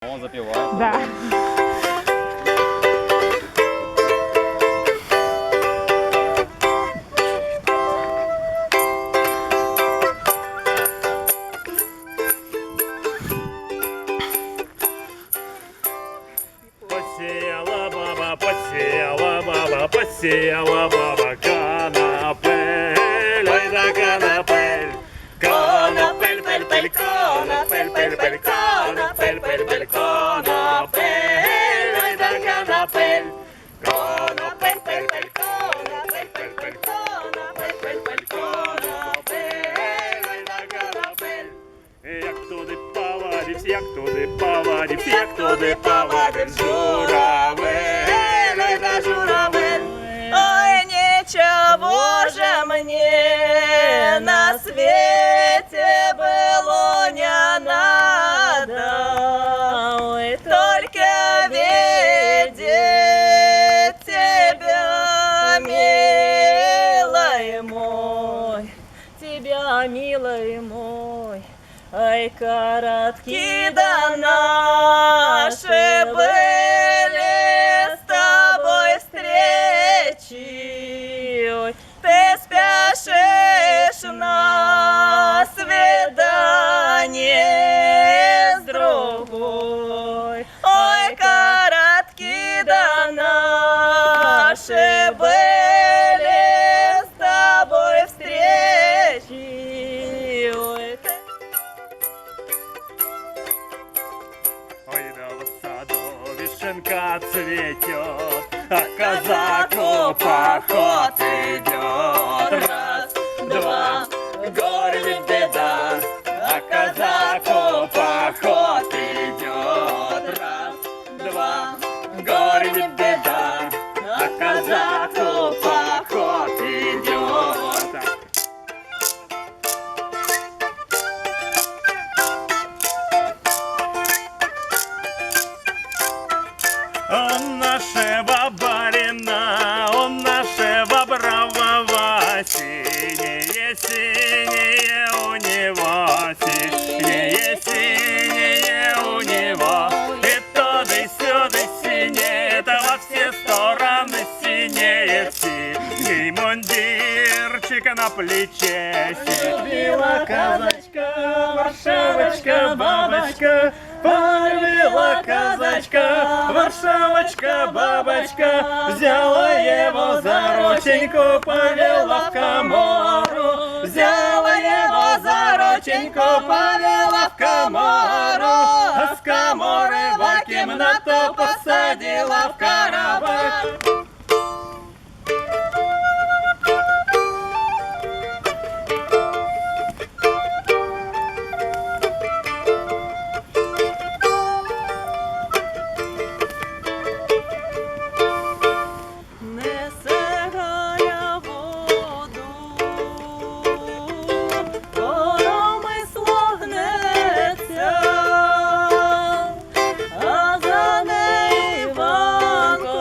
Он запевает. Да. Посеяла баба канапель, ой да канапель, канапель, пель, пель, канапель, пель, пель, канапель, пель, пель, канапель, ой да канапель, канапель, пель, пель, канапель, пель, пель, канапель, пель, пель, канапель, ой да канапель. Як туди повадився, як туди повадився, як туди повадився журавель, ой да журавель. Ой, ничего же мне на свете было не надо, ой, только видеть тебя, милый мой, тебя, милый мой. Ай, коротки да наши были с тобой встречи. Ой, ты спешишь на свидание с другой. Ой, коротки да наши были с тобой встречи. Ой, Ой, да в саду вишенка цветет, а казаку поход идет. Раз, два, горе ведь беда, а казаку поход идет. Раз, два, горе ведь беда, а казаку поход идет. Он нашего барина, он нашего бравого, синее, синее у него, синее, синее у него. И туды сюды синее, да во все стороны синее, синий мундирчик на плече. Любила казачка, Варшавочка, бабочка, полюбила казачка, Варшавочка, бабочка, взяла его за рученьку, повела в комору, взяла его за рученьку, повела в комору, а с коморы в кимнату посадила в корабль. несе Галя воду, коромисло гнеться, а за нею Іванко,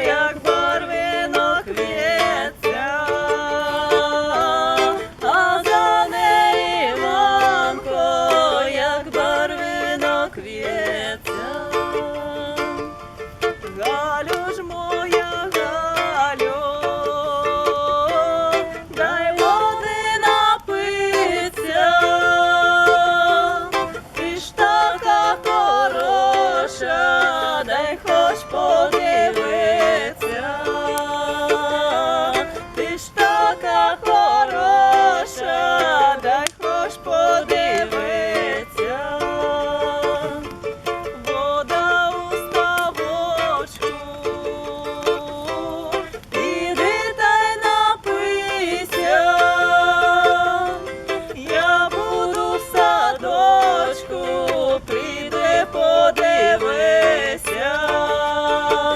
як барвінок в'ється, а за нею Іванко, як барвінок в'ється. Галю ж моя, Галю, дай води напиться, ти ж така хороша, дай хоч подивиться, ти ж така хороша.